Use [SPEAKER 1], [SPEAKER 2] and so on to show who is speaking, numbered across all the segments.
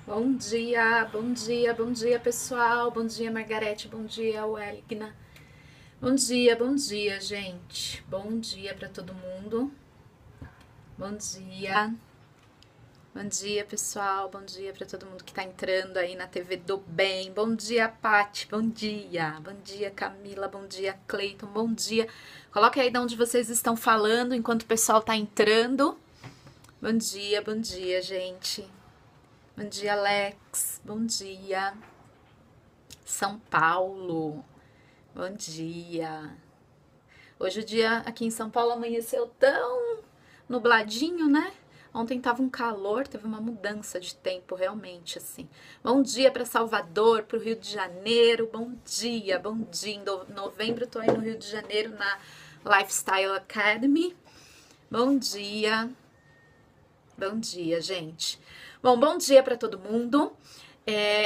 [SPEAKER 1] Bom dia, bom dia, bom dia, pessoal. Bom dia, Margarete. Bom dia, Welgna. Bom dia, gente. Bom dia para todo mundo. Bom dia. Bom dia, pessoal. Bom dia para todo mundo que tá entrando aí na TV do Bem. Bom dia, Pati. Bom dia. Bom dia, Camila. Bom dia, Cleiton. Bom dia. Coloque aí de onde vocês estão falando enquanto o pessoal tá entrando. Bom dia, gente. Bom dia, Alex. Bom dia. São Paulo. Bom dia. Hoje o dia aqui em São Paulo amanheceu tão nubladinho, né? Ontem tava um calor, teve uma mudança de tempo realmente assim. Bom dia para Salvador, para o Rio de Janeiro. Bom dia, bom dia. Em novembro tô aí no Rio de Janeiro na Lifestyle Academy. Bom dia. Bom dia, gente. Bom dia para todo mundo.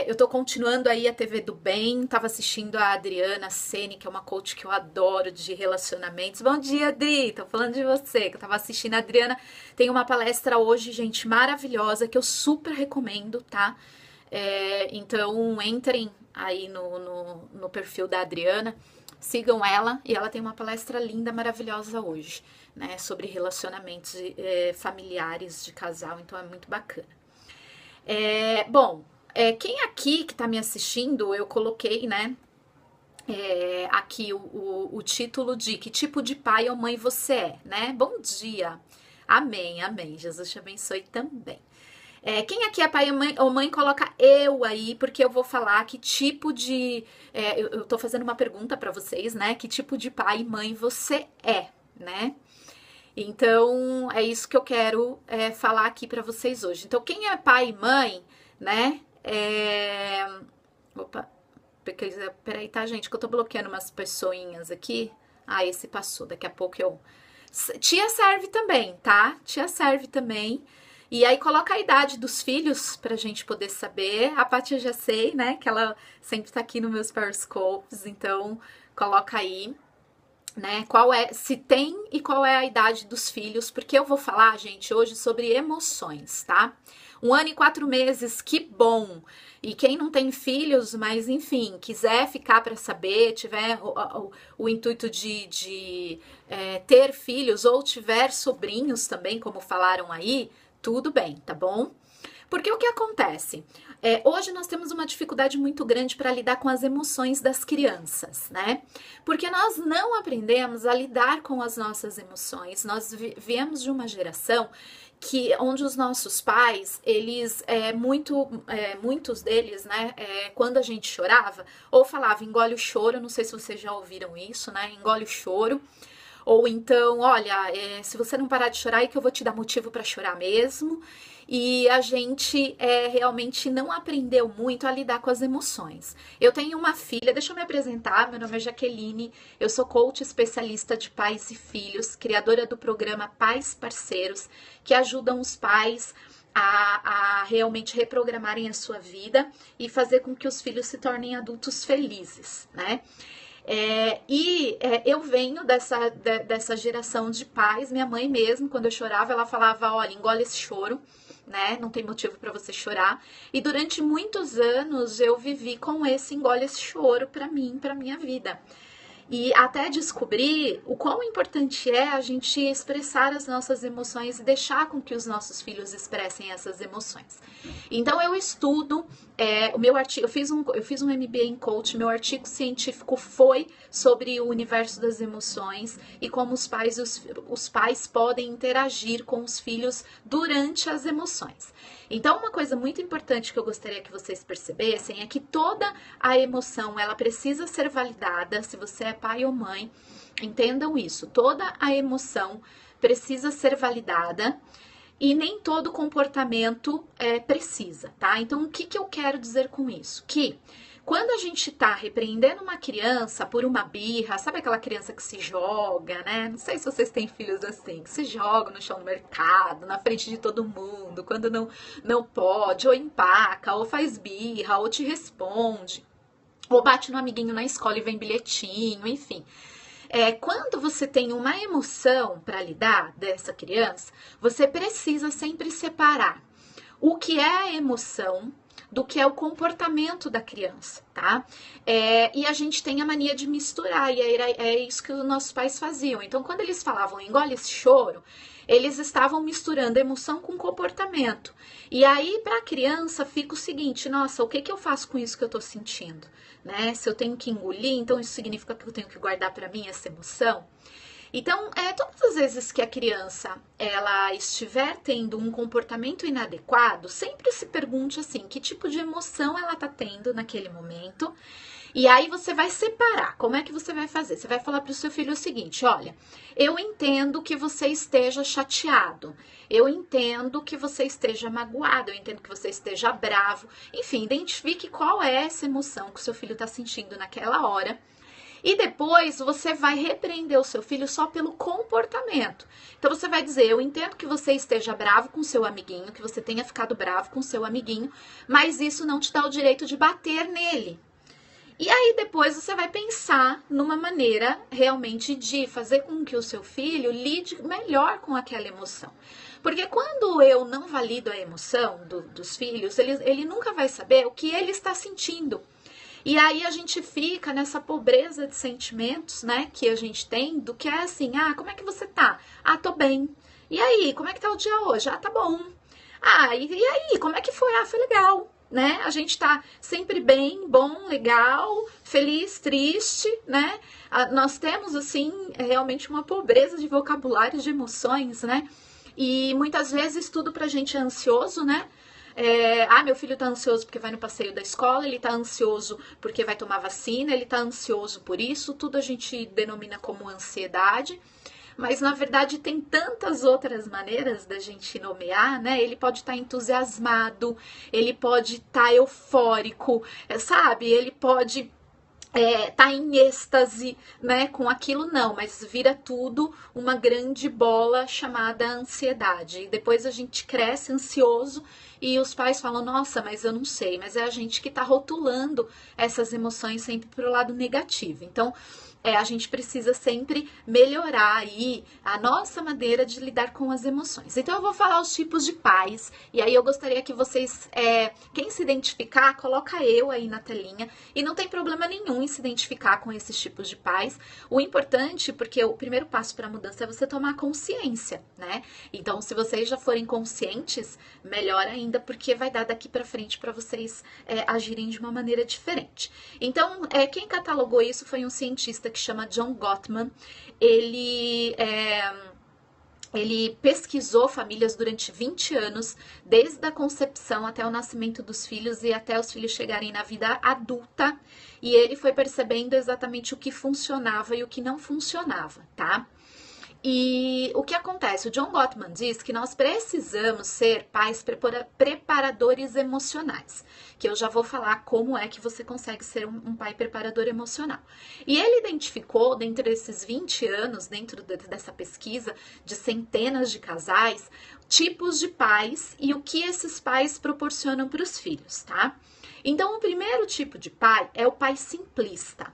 [SPEAKER 1] Eu tô continuando aí a TV do Bem, tava assistindo a Adriana Seni, que é uma coach que eu adoro de relacionamentos. Bom dia, Adri, tô falando de você, que eu tava assistindo a Adriana. Tem uma palestra hoje, gente, maravilhosa, que eu super recomendo, tá? Então, entrem aí no perfil da Adriana, sigam ela, e ela tem uma palestra linda, maravilhosa hoje, né? Sobre relacionamentos familiares de casal, então é muito bacana. Quem aqui que tá me assistindo, eu coloquei, né, aqui o título de que tipo de pai ou mãe você é, né? Bom dia. Amém, amém. Jesus te abençoe também. Quem aqui é pai ou mãe, coloca eu aí, porque eu vou falar que tipo de... eu tô fazendo uma pergunta pra vocês, né? Que tipo de pai e mãe você é, né? Então, é isso que eu quero falar aqui pra vocês hoje. Então, quem é pai e mãe, né? Opa, peraí, tá, gente? Que eu tô bloqueando umas pessoinhas aqui. Ah, esse passou. Daqui a pouco eu. Tia serve também, tá? Tia serve também. E aí coloca a idade dos filhos pra gente poder saber. A Paty eu já sei, né? Que ela sempre tá aqui nos meus Periscopes. Então, coloca aí, né? Se tem e qual é a idade dos filhos, porque eu vou falar, gente, hoje sobre emoções, tá? 1 ano e 4 meses, que bom! E quem não tem filhos, mas enfim, quiser ficar para saber, tiver o intuito de ter filhos ou tiver sobrinhos também, como falaram aí, tudo bem, tá bom? Porque o que acontece? Hoje nós temos uma dificuldade muito grande para lidar com as emoções das crianças, né? Porque nós não aprendemos a lidar com as nossas emoções. Nós viemos de uma geração onde os nossos pais, eles, muitos deles, né, quando a gente chorava, ou falava engole o choro, não sei se vocês já ouviram isso, né? Engole o choro. Ou então, olha, se você não parar de chorar, é que eu vou te dar motivo para chorar mesmo. E a gente realmente não aprendeu muito a lidar com as emoções. Eu tenho uma filha, deixa eu me apresentar, meu nome é Jaqueline, eu sou coach especialista de pais e filhos, criadora do programa Pais Parceiros, que ajudam os pais a realmente reprogramarem a sua vida e fazer com que os filhos se tornem adultos felizes, né? Eu venho dessa geração de pais. Minha mãe mesmo, quando eu chorava, ela falava, olha, engole esse choro, né? Não tem motivo para você chorar. E durante muitos anos eu vivi com esse engole esse choro para mim, para minha vida. E até descobrir o quão importante é a gente expressar as nossas emoções e deixar com que os nossos filhos expressem essas emoções. Então eu estudo, o meu artigo, eu fiz um MBA em coach, meu artigo científico foi sobre o universo das emoções e como os pais podem interagir com os filhos durante as emoções. Então, uma coisa muito importante que eu gostaria que vocês percebessem é que toda a emoção, ela precisa ser validada. Se você é pai ou mãe, entendam isso. Toda a emoção precisa ser validada e nem todo comportamento precisa, tá? Então, o que eu quero dizer com isso? Que quando a gente tá repreendendo uma criança por uma birra, sabe aquela criança que se joga, né? Não sei se vocês têm filhos assim, que se jogam no chão do mercado, na frente de todo mundo, quando não pode, ou empaca, ou faz birra, ou te responde, ou bate no amiguinho na escola e vem bilhetinho, enfim. Quando você tem uma emoção para lidar dessa criança, você precisa sempre separar o que é a emoção do que é o comportamento da criança, tá? E a gente tem a mania de misturar, e é isso que os nossos pais faziam. Então, quando eles falavam engole esse choro, eles estavam misturando emoção com comportamento. E aí, para a criança, fica o seguinte: nossa, o que eu faço com isso que eu tô sentindo? Né? Se eu tenho que engolir, então isso significa que eu tenho que guardar para mim essa emoção? Então, todas as vezes que a criança ela estiver tendo um comportamento inadequado, sempre se pergunte assim, que tipo de emoção ela tá tendo naquele momento. E aí você vai separar. Como é que você vai fazer? Você vai falar para o seu filho o seguinte: olha, eu entendo que você esteja chateado, eu entendo que você esteja magoado, eu entendo que você esteja bravo. Enfim, identifique qual é essa emoção que o seu filho está sentindo naquela hora. E depois você vai repreender o seu filho só pelo comportamento. Então você vai dizer: eu entendo que você esteja bravo com seu amiguinho, que você tenha ficado bravo com seu amiguinho, mas isso não te dá o direito de bater nele. E aí depois você vai pensar numa maneira realmente de fazer com que o seu filho lide melhor com aquela emoção. Porque quando eu não valido a emoção dos filhos, ele nunca vai saber o que ele está sentindo. E aí a gente fica nessa pobreza de sentimentos, né, que a gente tem, do que é assim: ah, como é que você tá? Ah, tô bem. E aí, como é que tá o dia hoje? Ah, tá bom. Ah, e aí, como é que foi? Ah, foi legal. Né? A gente tá sempre bem, bom, legal, feliz, triste, né? Nós temos, assim, realmente uma pobreza de vocabulário, de emoções, né? E muitas vezes tudo pra gente é ansioso, né? Meu filho tá ansioso porque vai no passeio da escola, ele tá ansioso porque vai tomar vacina, ele tá ansioso por isso, tudo a gente denomina como ansiedade. Mas, na verdade, tem tantas outras maneiras da gente nomear, né? Ele pode estar entusiasmado, ele pode estar eufórico, sabe? Ele pode tá em êxtase, né, com aquilo, não, mas vira tudo uma grande bola chamada ansiedade. E depois a gente cresce ansioso e os pais falam: nossa, mas eu não sei, mas é a gente que tá rotulando essas emoções sempre pro lado negativo. Então, a gente precisa sempre melhorar aí a nossa maneira de lidar com as emoções. Então eu vou falar os tipos de pais, e aí eu gostaria que vocês, quem se identificar, coloca eu aí na telinha, e não tem problema nenhum em se identificar com esses tipos de pais. O importante, porque o primeiro passo para a mudança é você tomar consciência, né? Então, se vocês já forem conscientes, melhor ainda, porque vai dar daqui para frente para vocês agirem de uma maneira diferente. Então, quem catalogou isso foi um cientista que chama John Gottman. Ele pesquisou famílias durante 20 anos, desde a concepção até o nascimento dos filhos e até os filhos chegarem na vida adulta, e ele foi percebendo exatamente o que funcionava e o que não funcionava, tá? E o que acontece? O John Gottman diz que nós precisamos ser pais preparadores emocionais, que eu já vou falar como é que você consegue ser um pai preparador emocional. E ele identificou, dentro desses 20 anos, dentro dessa pesquisa de centenas de casais, tipos de pais e o que esses pais proporcionam para os filhos, tá? Então, o primeiro tipo de pai é o pai simplista.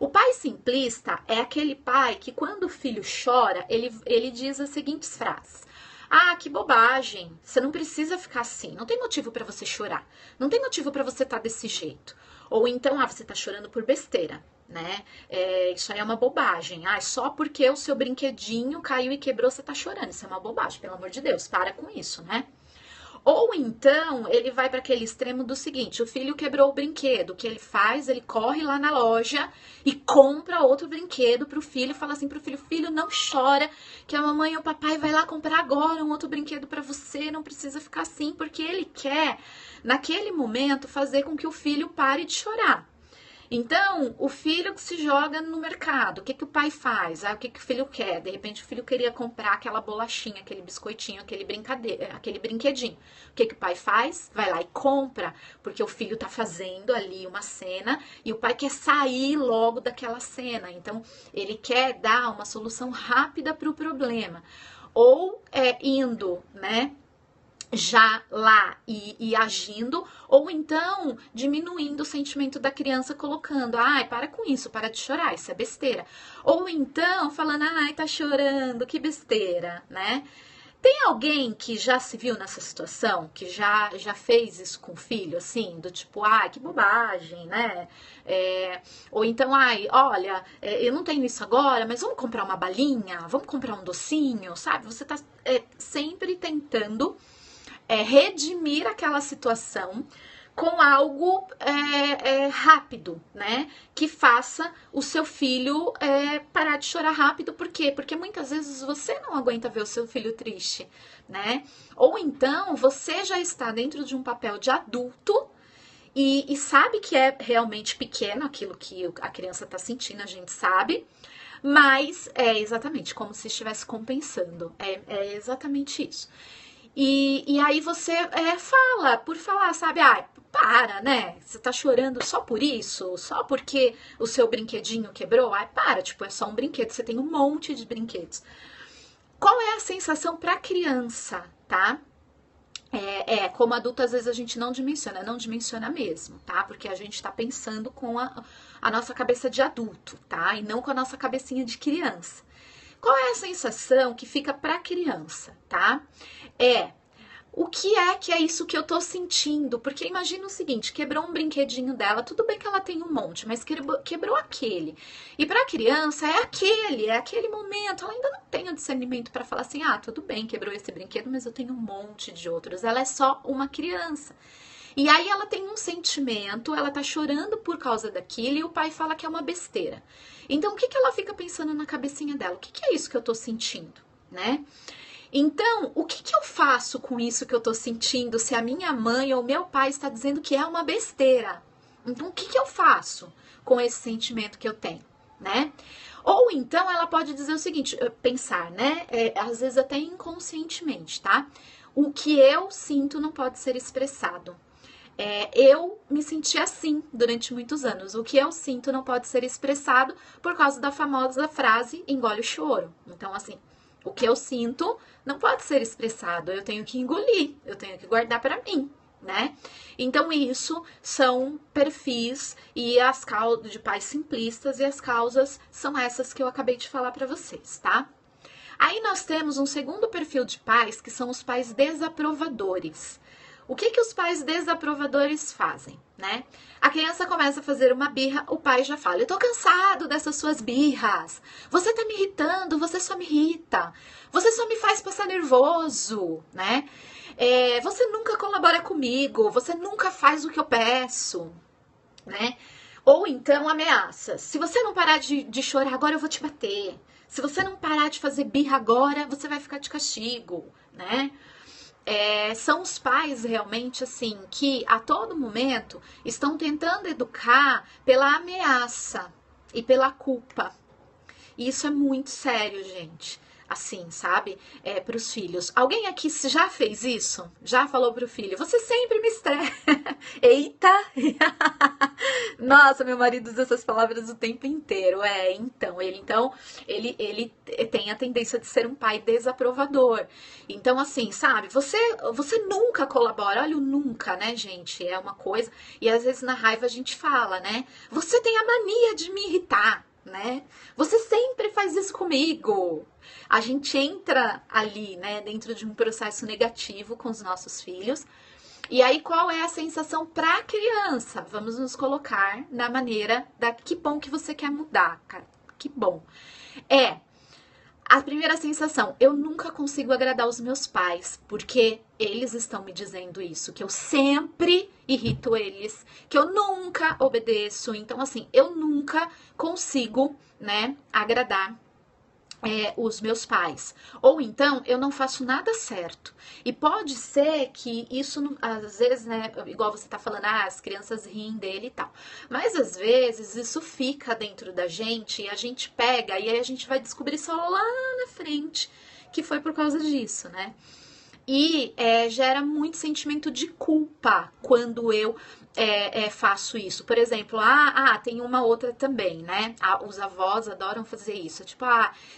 [SPEAKER 1] O pai simplista é aquele pai que, quando o filho chora, ele diz as seguintes frases: ah, que bobagem, você não precisa ficar assim, não tem motivo para você chorar, não tem motivo para você estar desse jeito. Ou então, você tá chorando por besteira, né? Isso aí é uma bobagem. Só porque o seu brinquedinho caiu e quebrou, você tá chorando. Isso é uma bobagem, pelo amor de Deus, para com isso, né? Ou então, ele vai para aquele extremo do seguinte: o filho quebrou o brinquedo, o que ele faz? Ele corre lá na loja e compra outro brinquedo pro filho e fala assim pro filho: filho, não chora, que a mamãe e o papai vai lá comprar agora um outro brinquedo para você, não precisa ficar assim, porque ele quer, naquele momento, fazer com que o filho pare de chorar. Então, o filho que se joga no mercado, o que o pai faz? O que o filho quer? De repente, o filho queria comprar aquela bolachinha, aquele biscoitinho, aquele brinquedinho. O que o pai faz? Vai lá e compra, porque o filho tá fazendo ali uma cena e o pai quer sair logo daquela cena. Então, ele quer dar uma solução rápida para o problema. Ou indo, né, já lá e agindo, ou então diminuindo o sentimento da criança, colocando: para com isso, para de chorar, isso é besteira. Ou então falando: tá chorando, que besteira, né? Tem alguém que já se viu nessa situação, que já fez isso com o filho, assim, do tipo, ah, que bobagem, né? Ou então, ai, olha, eu não tenho isso agora, mas vamos comprar uma balinha, vamos comprar um docinho, sabe? Você tá sempre tentando redimir aquela situação com algo rápido, né? Que faça o seu filho parar de chorar rápido. Por quê? Porque muitas vezes você não aguenta ver o seu filho triste, né? Ou então você já está dentro de um papel de adulto e sabe que é realmente pequeno aquilo que a criança está sentindo, a gente sabe, mas é exatamente como se estivesse compensando. É exatamente isso. E aí você fala, por falar, sabe? Ah, para, né? Você tá chorando só por isso? Só porque o seu brinquedinho quebrou? Ai, para, tipo, é só um brinquedo, você tem um monte de brinquedos. Qual é a sensação pra criança, tá? Como adulto, às vezes a gente não dimensiona mesmo, tá? Porque a gente tá pensando com a nossa cabeça de adulto, tá? E não com a nossa cabecinha de criança. Qual é a sensação que fica pra criança, tá? O que é isso que eu tô sentindo? Porque imagina o seguinte, quebrou um brinquedinho dela, tudo bem que ela tem um monte, mas quebrou aquele. E pra criança é aquele momento, ela ainda não tem o discernimento pra falar assim, ah, tudo bem, quebrou esse brinquedo, mas eu tenho um monte de outros. Ela é só uma criança. E aí ela tem um sentimento, ela tá chorando por causa daquilo e o pai fala que é uma besteira. Então o que ela fica pensando na cabecinha dela? O que é isso que eu tô sentindo, né? Então, o que eu faço com isso que eu tô sentindo se a minha mãe ou meu pai está dizendo que é uma besteira? Então, o que eu faço com esse sentimento que eu tenho, né? Ou então ela pode dizer o seguinte, pensar, né? Às vezes até inconscientemente, tá? O que eu sinto não pode ser expressado. Eu me senti assim durante muitos anos. O que eu sinto não pode ser expressado por causa da famosa frase engole o choro. Então, assim, o que eu sinto não pode ser expressado, eu tenho que engolir, eu tenho que guardar para mim, né? Então isso são perfis e as causas de pais simplistas e as causas são essas que eu acabei de falar para vocês, tá? Aí nós temos um segundo perfil de pais que são os pais desaprovadores. O que os pais desaprovadores fazem, né? A criança começa a fazer uma birra, o pai já fala, eu tô cansado dessas suas birras, você tá me irritando, você só me irrita, você só me faz passar nervoso, né? Você nunca colabora comigo, você nunca faz o que eu peço, né? Ou então ameaça, se você não parar de chorar agora eu vou te bater, se você não parar de fazer birra agora, você vai ficar de castigo, né? São os pais realmente assim que a todo momento estão tentando educar pela ameaça e pela culpa. E isso é muito sério, gente. Assim, sabe? Para os filhos. Alguém aqui já fez isso? Já falou pro filho? Você sempre me estressa. Eita! Nossa, meu marido usa essas palavras o tempo inteiro. Ele tem a tendência de ser um pai desaprovador. Então, assim, sabe? Você nunca colabora. Olha o nunca, né, gente? É uma coisa. E às vezes na raiva a gente fala, né? Você tem a mania de me irritar, né? Você sempre faz isso comigo. A gente entra ali, né, dentro de um processo negativo com os nossos filhos. E aí, qual é a sensação para a criança? Vamos nos colocar na maneira da que bom que você quer mudar, cara. Que bom. A primeira sensação, eu nunca consigo agradar os meus pais, porque eles estão me dizendo isso, que eu sempre irrito eles, que eu nunca obedeço. Então, assim, eu nunca consigo, né, agradar os meus pais. Ou então, eu não faço nada certo. E pode ser que isso, às vezes, né, igual você tá falando, as crianças riem dele e tal. Mas, às vezes, isso fica dentro da gente e a gente pega e aí a gente vai descobrir só lá na frente que foi por causa disso, né? E gera muito sentimento de culpa quando eu faço isso. Por exemplo, tem uma outra também, né? Os avós adoram fazer isso. Tipo,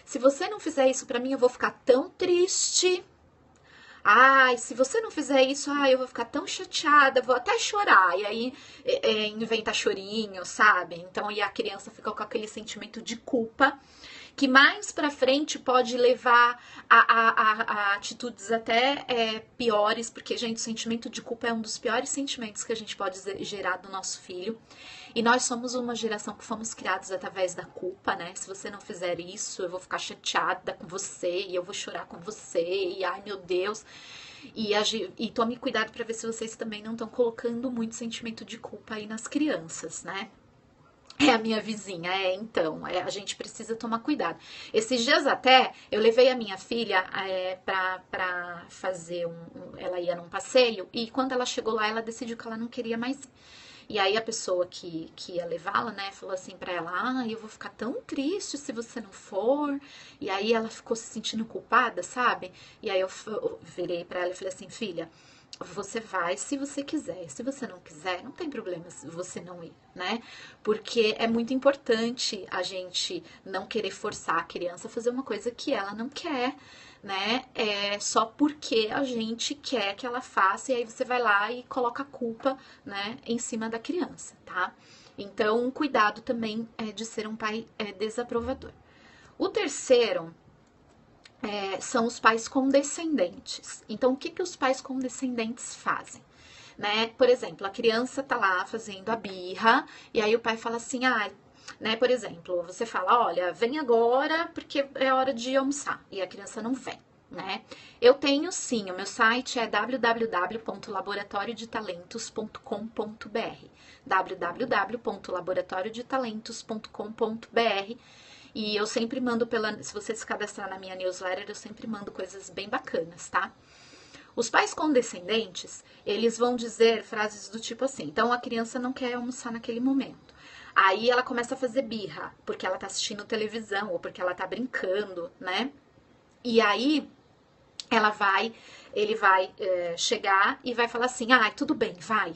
[SPEAKER 1] se você não fizer isso pra mim, eu vou ficar tão triste. Ai, se você não fizer isso, ai, eu vou ficar tão chateada, vou até chorar. E aí inventa chorinho, sabe? Então, e a criança fica com aquele sentimento de culpa, que mais pra frente pode levar a atitudes até piores, porque, gente, o sentimento de culpa é um dos piores sentimentos que a gente pode gerar do nosso filho. E nós somos uma geração que fomos criados através da culpa, né? Se você não fizer isso, eu vou ficar chateada com você, e eu vou chorar com você, e ai meu Deus. E tome cuidado para ver se vocês também não estão colocando muito sentimento de culpa aí nas crianças, né? É a minha vizinha, então, a gente precisa tomar cuidado. Esses dias até, eu levei a minha filha pra fazer ela ia num passeio, e quando ela chegou lá, ela decidiu que ela não queria mais ir. E aí a pessoa que ia levá-la, né, falou assim pra ela, eu vou ficar tão triste se você não for. E aí ela ficou se sentindo culpada, sabe? E aí eu virei pra ela e falei assim, filha, você vai se você quiser. Se você não quiser, não tem problema se você não ir, né? Porque é muito importante a gente não querer forçar a criança a fazer uma coisa que ela não quer, né? Só porque a gente quer que ela faça, e aí você vai lá e coloca a culpa, né, em cima da criança, tá? Então, cuidado também de ser um pai desaprovador. O terceiro são os pais condescendentes. Então, o que os pais condescendentes fazem? Né? Por exemplo, a criança tá lá fazendo a birra, e aí o pai fala assim, né? Por exemplo, você fala, olha, vem agora porque é hora de almoçar, e a criança não vem, né? Eu tenho sim, o meu site é www.laboratoriodetalentos.com.br www.laboratoriodetalentos.com.br e eu sempre mando se você se cadastrar na minha newsletter, eu sempre mando coisas bem bacanas, tá? Os pais condescendentes, eles vão dizer frases do tipo assim, então a criança não quer almoçar naquele momento. Aí ela começa a fazer birra, porque ela tá assistindo televisão, ou porque ela tá brincando, né? E aí ele vai chegar e vai falar assim, tudo bem, vai,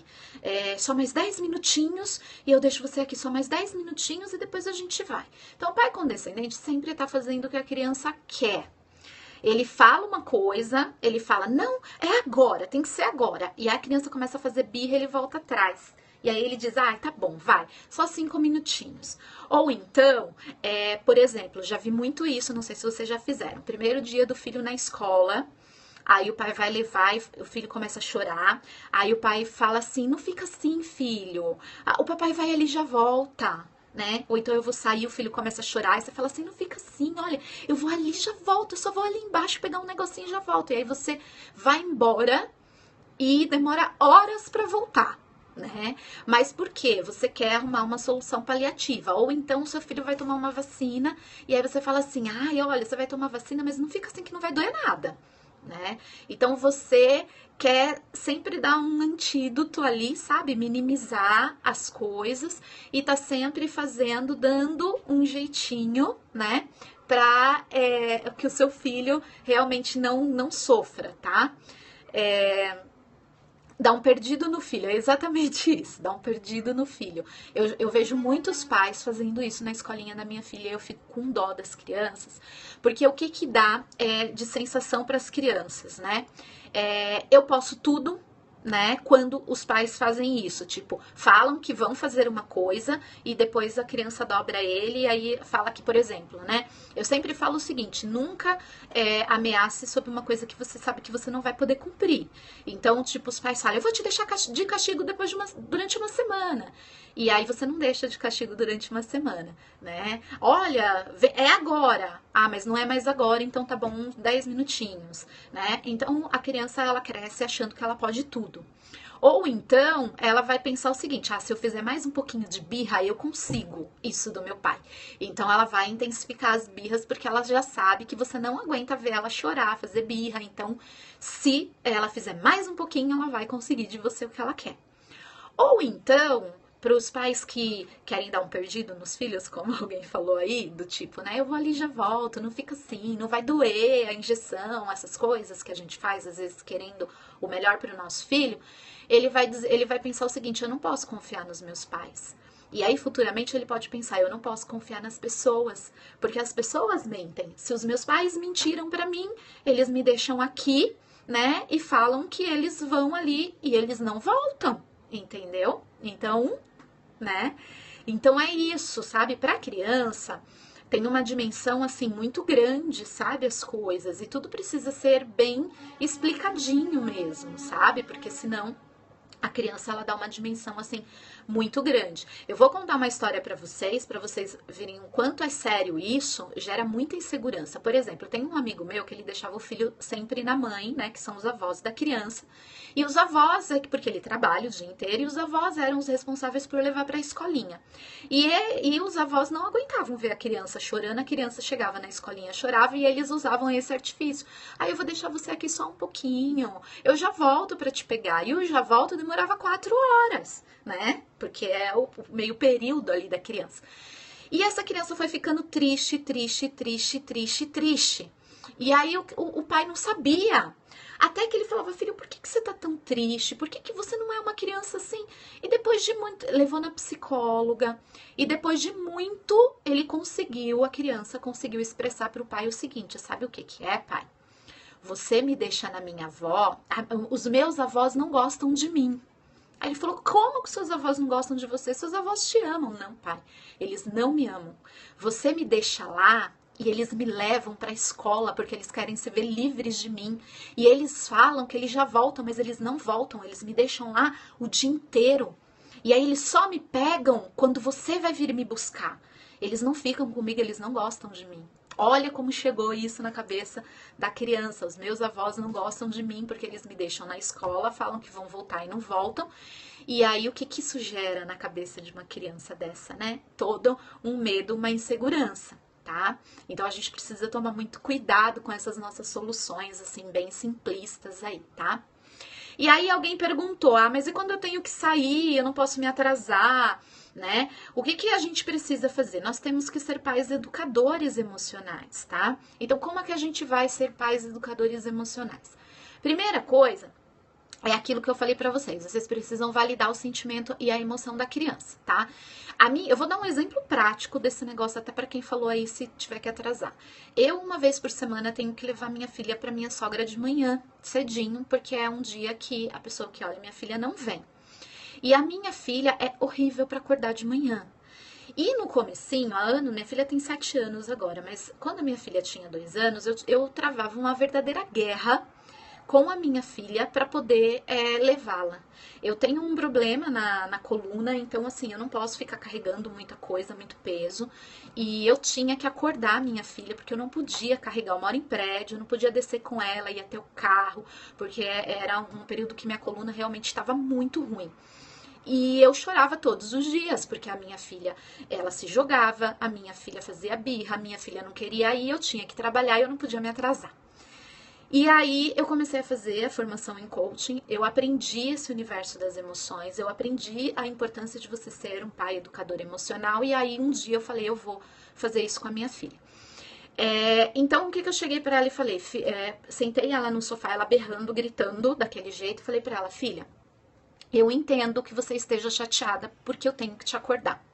[SPEAKER 1] só mais 10 minutinhos e eu deixo você aqui só mais 10 minutinhos e depois a gente vai. Então, o pai condescendente sempre tá fazendo o que a criança quer. Ele fala uma coisa, ele fala, não, é agora, tem que ser agora. E a criança começa a fazer birra, ele volta atrás. E aí ele diz, tá bom, vai, só 5 minutinhos. Ou então, por exemplo, já vi muito isso, não sei se vocês já fizeram. Primeiro dia do filho na escola, aí o pai vai levar e o filho começa a chorar. Aí o pai fala assim, não fica assim, filho. O papai vai ali e já volta, né? Ou então eu vou sair, o filho começa a chorar. E você fala assim, não fica assim, olha, eu vou ali e já volto. Eu só vou ali embaixo pegar um negocinho e já volto. E aí você vai embora e demora horas pra voltar, né? Mas por quê? Você quer arrumar uma solução paliativa. Ou então o seu filho vai tomar uma vacina e aí você fala assim, olha, você vai tomar vacina, mas não fica assim que não vai doer nada, né? Então você quer sempre dar um antídoto ali, sabe? Minimizar as coisas e tá sempre dando um jeitinho, né? Pra que o seu filho realmente não sofra, tá? Dá um perdido no filho, é exatamente isso, dá um perdido no filho. Eu vejo muitos pais fazendo isso na escolinha da minha filha e eu fico com dó das crianças, porque o que dá de sensação para as crianças, né? Eu posso tudo, né? Quando os pais fazem isso, tipo, falam que vão fazer uma coisa e depois a criança dobra ele e aí fala que, por exemplo, né? Eu sempre falo o seguinte, nunca ameace sobre uma coisa que você sabe que você não vai poder cumprir. Então, tipo, os pais falam, eu vou te deixar de castigo durante uma semana. E aí você não deixa de castigo durante uma semana, né? Olha, é agora. Mas não é mais agora, então tá bom, 10 minutinhos, né? Então a criança, ela cresce achando que ela pode tudo. Ou então, ela vai pensar o seguinte, se eu fizer mais um pouquinho de birra, eu consigo isso do meu pai. Então ela vai intensificar as birras, porque ela já sabe que você não aguenta ver ela chorar, fazer birra. Então, se ela fizer mais um pouquinho, ela vai conseguir de você o que ela quer. Ou então, para os pais que querem dar um perdido nos filhos, como alguém falou aí, do tipo, né, eu vou ali e já volto, não fica assim, não vai doer a injeção, essas coisas que a gente faz, às vezes querendo o melhor para o nosso filho, ele vai pensar o seguinte, eu não posso confiar nos meus pais. E aí, futuramente, ele pode pensar, eu não posso confiar nas pessoas, porque as pessoas mentem. Se os meus pais mentiram para mim, eles me deixam aqui, né? E falam que eles vão ali e eles não voltam, entendeu? Então, né? Então é isso, sabe? Para criança tem uma dimensão assim muito grande, sabe, as coisas, e tudo precisa ser bem explicadinho mesmo, sabe? Porque senão a criança ela dá uma dimensão assim muito grande. Eu vou contar uma história para vocês verem o quanto é sério isso, gera muita insegurança. Por exemplo, eu tenho um amigo meu que ele deixava o filho sempre na mãe, né, que são os avós da criança. E os avós, porque ele trabalha o dia inteiro, e os avós eram os responsáveis por levar para a escolinha. E os avós não aguentavam ver a criança chorando, a criança chegava na escolinha, chorava, e eles usavam esse artifício. Aí eu vou deixar você aqui só um pouquinho, eu já volto para te pegar. E o já volto demorava 4 horas, né? Porque é o meio período ali da criança. E essa criança foi ficando triste, triste, triste, triste, triste. E aí o pai não sabia. Até que ele falava, filho, por que você tá tão triste? Por que você não é uma criança assim? E depois de muito, levou na psicóloga. E depois de muito, a criança conseguiu expressar para o pai o seguinte, sabe o que é, pai? Você me deixa na minha avó, os meus avós não gostam de mim. Aí ele falou, como que seus avós não gostam de você? Seus avós te amam. Não, pai, eles não me amam. Você me deixa lá e eles me levam para a escola porque eles querem se ver livres de mim. E eles falam que eles já voltam, mas eles não voltam. Eles me deixam lá o dia inteiro. E aí eles só me pegam quando você vai vir me buscar. Eles não ficam comigo, eles não gostam de mim. Olha como chegou isso na cabeça da criança. Os meus avós não gostam de mim porque eles me deixam na escola, falam que vão voltar e não voltam. E aí o que isso gera na cabeça de uma criança dessa, né? Todo um medo, uma insegurança, tá? Então a gente precisa tomar muito cuidado com essas nossas soluções, assim, bem simplistas aí, tá? E aí alguém perguntou, mas e quando eu tenho que sair, eu não posso me atrasar, né? O que a gente precisa fazer? Nós temos que ser pais educadores emocionais, tá? Então, como é que a gente vai ser pais educadores emocionais? Primeira coisa é aquilo que eu falei pra vocês precisam validar o sentimento e a emoção da criança, tá? Eu vou dar um exemplo prático desse negócio até pra quem falou aí se tiver que atrasar. Eu, uma vez por semana, tenho que levar minha filha pra minha sogra de manhã, cedinho, porque é um dia que a pessoa que olha minha filha não vem. E a minha filha é horrível pra acordar de manhã. E no comecinho, minha filha tem 7 anos agora, mas quando a minha filha tinha 2 anos, eu travava uma verdadeira guerra com a minha filha para poder levá-la. Eu tenho um problema na coluna, então assim, eu não posso ficar carregando muita coisa, muito peso. E eu tinha que acordar a minha filha, porque eu não podia carregar. Eu moro em prédio, eu não podia descer com ela, ia ter o carro, porque era um período que minha coluna realmente estava muito ruim. E eu chorava todos os dias, porque a minha filha, ela se jogava, a minha filha fazia birra, a minha filha não queria ir, eu tinha que trabalhar e eu não podia me atrasar. E aí eu comecei a fazer a formação em coaching, eu aprendi esse universo das emoções, eu aprendi a importância de você ser um pai educador emocional, e aí um dia eu falei, eu vou fazer isso com a minha filha. Então, o que eu cheguei pra ela e falei, sentei ela no sofá, ela berrando, gritando daquele jeito, falei pra ela, filha, eu entendo que você esteja chateada porque eu tenho que te acordar.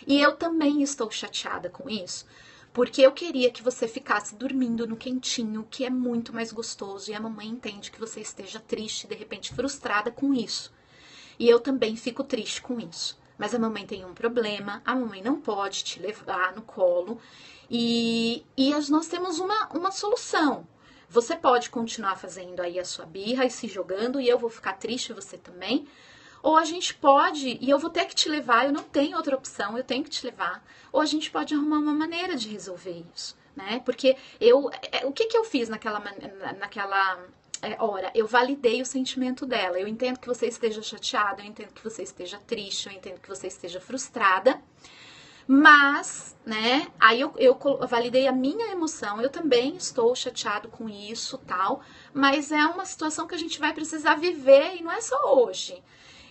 [SPEAKER 1] E eu também estou chateada com isso, porque eu queria que você ficasse dormindo no quentinho, que é muito mais gostoso, e a mamãe entende que você esteja triste, de repente frustrada com isso. E eu também fico triste com isso. Mas a mamãe tem um problema, a mamãe não pode te levar no colo, e nós temos uma solução. Você pode continuar fazendo aí a sua birra e se jogando, e eu vou ficar triste, você também. Ou a gente pode, e eu vou ter que te levar, eu não tenho outra opção, eu tenho que te levar. Ou a gente pode arrumar uma maneira de resolver isso, né? Porque o que eu fiz naquela hora? Eu validei o sentimento dela. Eu entendo que você esteja chateada, eu entendo que você esteja triste, eu entendo que você esteja frustrada. Mas, né, aí eu validei a minha emoção, eu também estou chateado com isso, tal, mas é uma situação que a gente vai precisar viver e não é só hoje.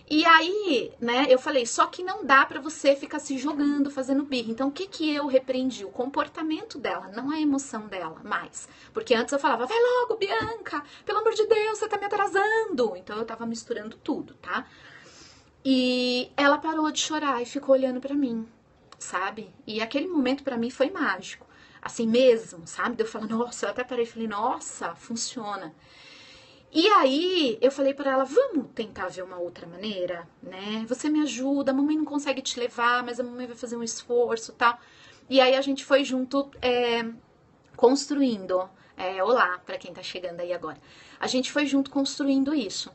[SPEAKER 1] E aí, né, eu falei, só que não dá pra você ficar se jogando, fazendo birra. Então, o que eu repreendi? O comportamento dela, não a emoção dela, mais. Porque antes eu falava, vai logo, Bianca, pelo amor de Deus, você tá me atrasando. Então, eu tava misturando tudo, tá? E ela parou de chorar e ficou olhando pra mim, sabe? E aquele momento pra mim foi mágico. Assim mesmo, sabe? Eu falei, nossa, eu até parei e falei, nossa, funciona. E aí eu falei para ela, vamos tentar ver uma outra maneira, né? Você me ajuda, a mamãe não consegue te levar, mas a mamãe vai fazer um esforço, tal. E aí a gente foi junto construindo. Olá, para quem tá chegando aí agora. A gente foi junto construindo isso.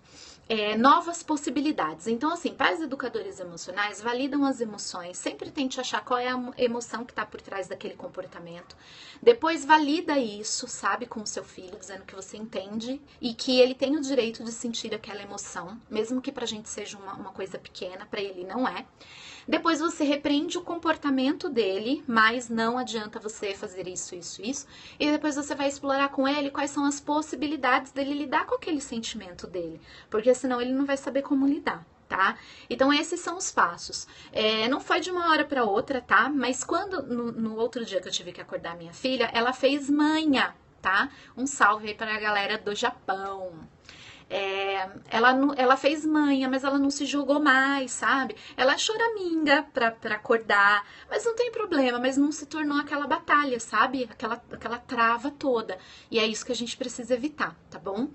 [SPEAKER 1] Novas possibilidades. Então, assim, pais educadores emocionais validam as emoções. Sempre tente achar qual é a emoção que está por trás daquele comportamento. Depois valida isso, sabe, com o seu filho, dizendo que você entende e que ele tem o direito de sentir aquela emoção, mesmo que pra gente seja uma coisa pequena, pra ele não é. Depois você repreende o comportamento dele, mas não adianta você fazer isso. E depois você vai explorar com ele quais são as possibilidades dele lidar com aquele sentimento dele. Porque senão ele não vai saber como lidar, tá? Então esses são os passos. Não foi de uma hora para outra, tá? Mas quando, no outro dia que eu tive que acordar minha filha, ela fez manha, tá? Um salve aí pra galera do Japão. Ela fez manha, mas ela não se jogou mais, sabe? Ela choraminga pra acordar, mas não tem problema, mas não se tornou aquela batalha, sabe? Aquela trava toda. E é isso que a gente precisa evitar, tá bom?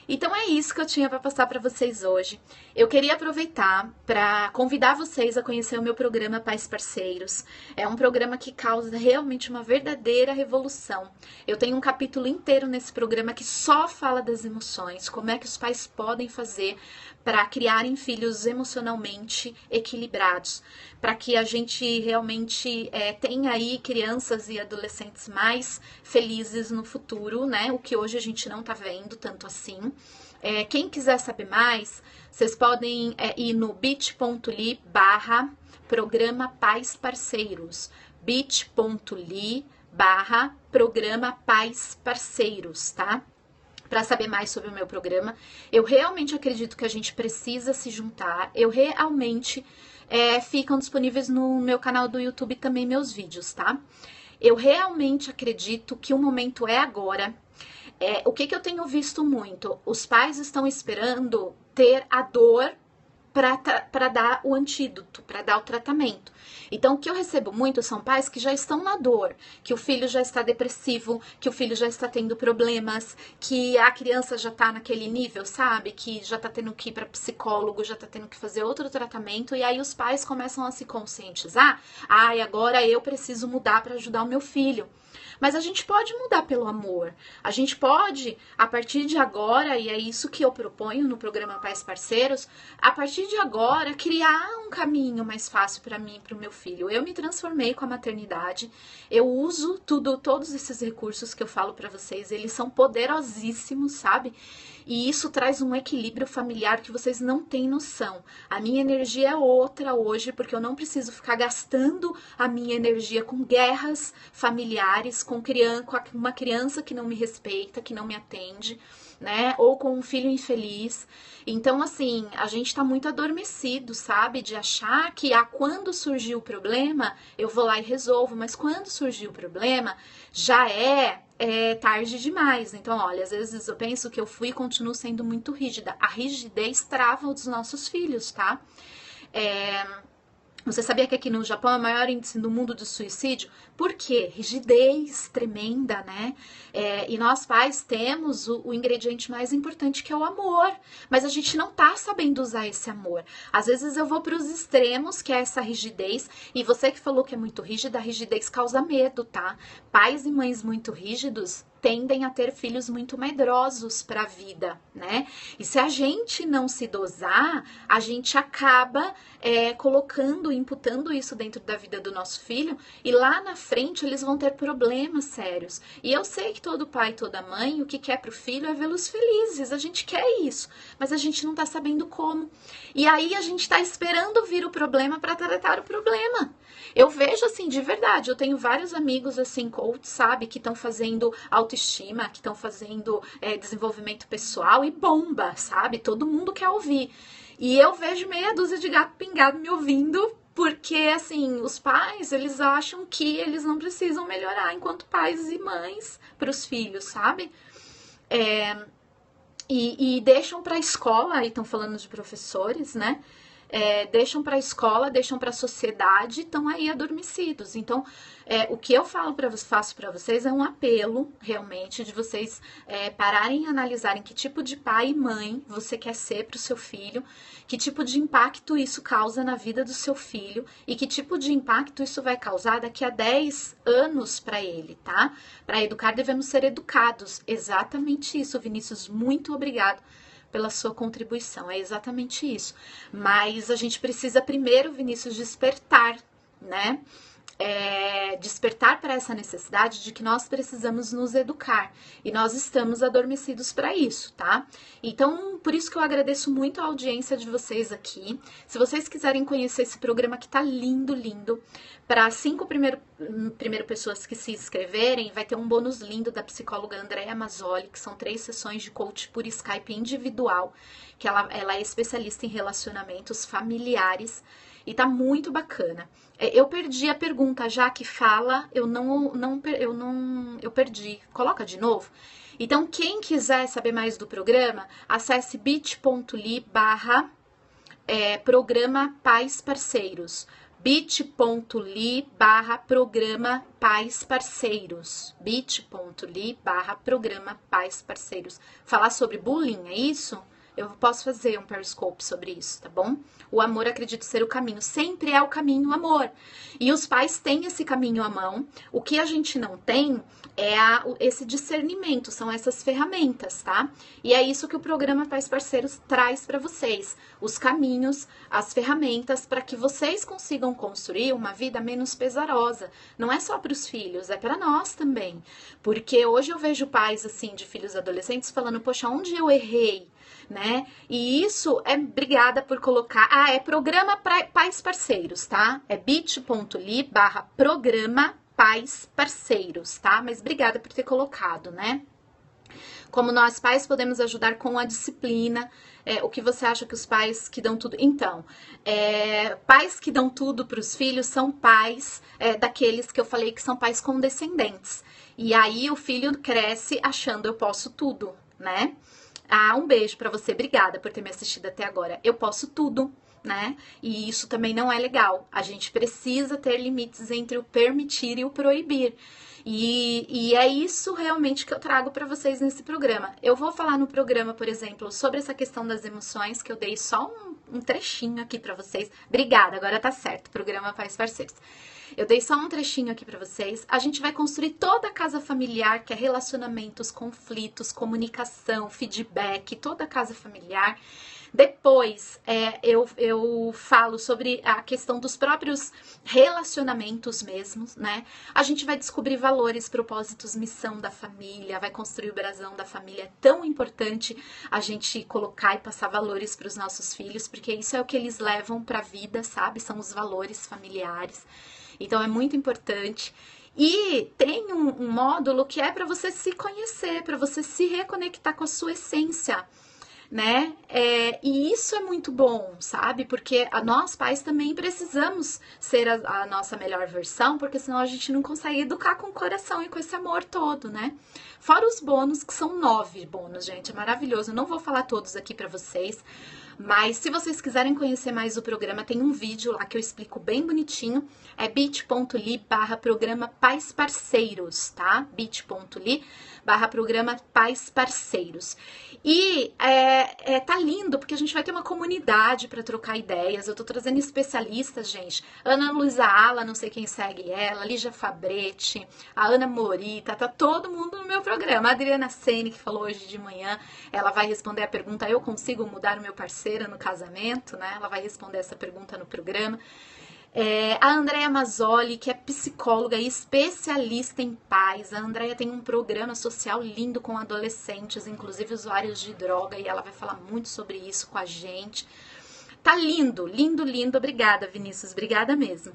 [SPEAKER 1] Então é isso que eu tinha para passar para vocês hoje. Eu queria aproveitar para convidar vocês a conhecer o meu programa Pais Parceiros. É um programa que causa realmente uma verdadeira revolução. Eu tenho um capítulo inteiro nesse programa que só fala das emoções, como é que os pais podem fazer para criarem filhos emocionalmente equilibrados, para que a gente realmente tenha aí crianças e adolescentes mais felizes no futuro, né? O que hoje a gente não tá vendo tanto assim. Quem quiser saber mais, vocês podem ir no bit.ly/programa Pais Parceiros, bit.ly/programa Pais Parceiros, tá? Para saber mais sobre o meu programa. Eu realmente acredito que a gente precisa se juntar. Eu realmente ficam disponíveis no meu canal do YouTube também meus vídeos, tá? Eu realmente acredito que o momento é agora. O que eu tenho visto muito? Os pais estão esperando ter a dor para dar o antídoto, para dar o tratamento. Então, o que eu recebo muito são pais que já estão na dor, que o filho já está depressivo, que o filho já está tendo problemas, que a criança já está naquele nível, sabe? Que já está tendo que ir para psicólogo, já está tendo que fazer outro tratamento, e aí os pais começam a se conscientizar. Agora eu preciso mudar para ajudar o meu filho. Mas a gente pode mudar pelo amor. A gente pode, a partir de agora, e é isso que eu proponho no programa Pais Parceiros, a partir de agora, criar um caminho mais fácil para mim e para o meu filho. Eu me transformei com a maternidade, eu uso todos esses recursos que eu falo para vocês, eles são poderosíssimos, sabe? E isso traz um equilíbrio familiar que vocês não têm noção. A minha energia é outra hoje, porque eu não preciso ficar gastando a minha energia com guerras familiares, com uma criança que não me respeita, que não me atende, né? Ou com um filho infeliz. Então, assim, a gente tá muito adormecido, sabe? De achar que quando surgiu o problema, eu vou lá e resolvo. Mas quando surgiu o problema, já é tarde demais. Então, olha, às vezes eu penso que eu fui e continuo sendo muito rígida. A rigidez trava os nossos filhos, tá? Você sabia que aqui no Japão é o maior índice do mundo de suicídio? Por quê? Rigidez tremenda, né? E nós pais temos o ingrediente mais importante, que é o amor. Mas a gente não tá sabendo usar esse amor. Às vezes eu vou para os extremos, que é essa rigidez. E você que falou que é muito rígida, a rigidez causa medo, tá? Pais e mães muito rígidos tendem a ter filhos muito medrosos para a vida, né? E se a gente não se dosar, a gente acaba imputando isso dentro da vida do nosso filho, e lá na frente eles vão ter problemas sérios. E eu sei que todo pai e toda mãe, o que quer pro filho é vê-los felizes, a gente quer isso, mas a gente não tá sabendo como. E aí a gente tá esperando vir o problema para tratar o problema. Eu vejo assim, de verdade, eu tenho vários amigos assim, coach, sabe, que estão fazendo autoestima, que estão fazendo desenvolvimento pessoal, e bomba, sabe? Todo mundo quer ouvir. E eu vejo meia dúzia de gato pingado me ouvindo, porque, assim, os pais, eles acham que eles não precisam melhorar enquanto pais e mães para os filhos, sabe? E deixam para a escola, aí estão falando de professores, né? deixam para a escola, deixam para a sociedade, estão aí adormecidos. Então, o que eu faço para vocês é um apelo, realmente, de vocês pararem e analisarem que tipo de pai e mãe você quer ser para o seu filho, que tipo de impacto isso causa na vida do seu filho e que tipo de impacto isso vai causar daqui a 10 anos para ele, tá? Para educar, devemos ser educados. Exatamente isso, Vinícius. Muito obrigado pela sua contribuição. É exatamente isso. Mas a gente precisa primeiro, Vinícius, despertar, né? Despertar para essa necessidade de que nós precisamos nos educar e nós estamos adormecidos para isso, tá? Então, por isso que eu agradeço muito a audiência de vocês aqui. Se vocês quiserem conhecer esse programa que tá lindo, lindo, para 5 primeiro pessoas que se inscreverem, vai ter um bônus lindo da psicóloga Andréa Mazzoli, que são 3 sessões de coach por Skype individual, que ela é especialista em relacionamentos familiares. E tá muito bacana. Eu perdi a pergunta, já que fala, eu perdi. Coloca de novo. Então, quem quiser saber mais do programa, acesse bit.ly/programa Pais Parceiros. bit.ly/programa Pais Parceiros. bit.ly/programa Pais Parceiros. Falar sobre bullying, é isso? Eu posso fazer um Periscope sobre isso, tá bom? O amor, acredito ser o caminho. Sempre é o caminho, o amor. E os pais têm esse caminho à mão. O que a gente não tem é esse discernimento, são essas ferramentas, tá? E é isso que o programa Pais Parceiros traz para vocês. Os caminhos, as ferramentas para que vocês consigam construir uma vida menos pesarosa. Não é só para os filhos, é para nós também. Porque hoje eu vejo pais, assim, de filhos adolescentes falando, poxa, onde eu errei? Né? E isso obrigada por colocar, é programa Pais Parceiros, tá? É bit.ly/programa Pais Parceiros, tá? Mas obrigada por ter colocado, né? Como nós pais podemos ajudar com a disciplina, o que você acha que os pais que dão tudo... Então, pais que dão tudo para os filhos são pais daqueles que eu falei que são pais condescendentes. E aí o filho cresce achando eu posso tudo, né? Um beijo pra você, obrigada por ter me assistido até agora. Eu posso tudo, né? E isso também não é legal. A gente precisa ter limites entre o permitir e o proibir. E é isso realmente que eu trago para vocês nesse programa. Eu vou falar no programa, por exemplo, sobre essa questão das emoções, que eu dei só um trechinho aqui para vocês. Obrigada, agora tá certo, programa Pais Parceiros. Eu dei só um trechinho aqui para vocês. A gente vai construir toda a casa familiar, que é relacionamentos, conflitos, comunicação, feedback, toda a casa familiar. Depois, eu falo sobre a questão dos próprios relacionamentos mesmos, né? A gente vai descobrir valores, propósitos, missão da família, vai construir o brasão da família. É tão importante a gente colocar e passar valores para os nossos filhos, porque isso é o que eles levam para a vida, sabe? São os valores familiares. Então, é muito importante. E tem um módulo que é para você se conhecer, para você se reconectar com a sua essência, né? E isso é muito bom, sabe? Porque nós pais também precisamos ser a nossa melhor versão, porque senão a gente não consegue educar com o coração e com esse amor todo, né? Fora os bônus, que são 9 bônus, gente, é maravilhoso. Eu não vou falar todos aqui para vocês, mas se vocês quiserem conhecer mais o programa, tem um vídeo lá que eu explico bem bonitinho, é bit.ly/programa Pais Parceiros, tá? bit.ly/programa Pais Parceiros. E tá lindo, porque a gente vai ter uma comunidade para trocar ideias. Eu tô trazendo especialistas, gente. Ana Luísa Ala, não sei quem segue ela, Lígia Fabretti, a Ana Morita, tá todo mundo no meu programa. A Adriana Sene, que falou hoje de manhã, ela vai responder a pergunta: eu consigo mudar o meu parceiro no casamento, né? Ela vai responder essa pergunta no programa. A Andréa Mazzoli, que é psicóloga e especialista em pais. A Andréa tem um programa social lindo com adolescentes, inclusive usuários de droga, e ela vai falar muito sobre isso com a gente. Tá lindo, lindo, lindo. Obrigada, Vinícius, obrigada mesmo.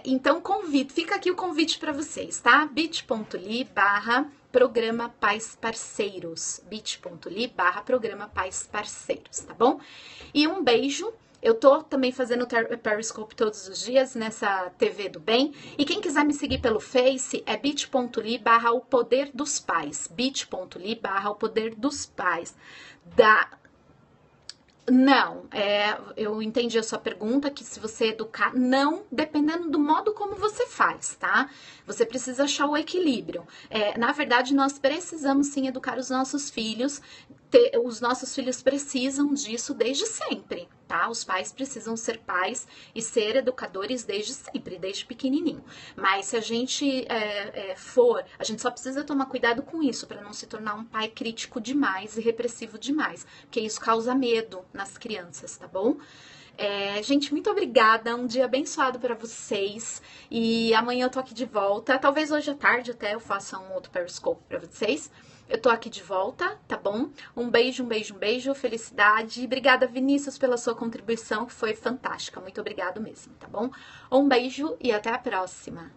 [SPEAKER 1] Então, fica aqui o convite para vocês, tá? bit.ly/programa Pais Parceiros. bit.ly/programa Pais Parceiros, tá bom? E um beijo. Eu tô também fazendo Periscope todos os dias nessa TV do bem. E quem quiser me seguir pelo Face é bit.ly/o poder dos pais. bit.ly/o poder dos pais. Não, eu entendi a sua pergunta, que se você educar, não, dependendo do modo como você faz, tá? Você precisa achar o equilíbrio. Na verdade, nós precisamos sim educar os nossos filhos, os nossos filhos precisam disso desde sempre, tá? Os pais precisam ser pais e ser educadores desde sempre, desde pequenininho. Mas se a gente a gente só precisa tomar cuidado com isso, para não se tornar um pai crítico demais e repressivo demais, porque isso causa medo nas crianças, tá bom? Gente, muito obrigada. Um dia abençoado para vocês. E amanhã eu tô aqui de volta. Talvez hoje à tarde até eu faça um outro Periscope para vocês. Eu tô aqui de volta, tá bom? Um beijo, um beijo, um beijo. Felicidade. Obrigada, Vinícius, pela sua contribuição, que foi fantástica. Muito obrigado mesmo, tá bom? Um beijo e até a próxima.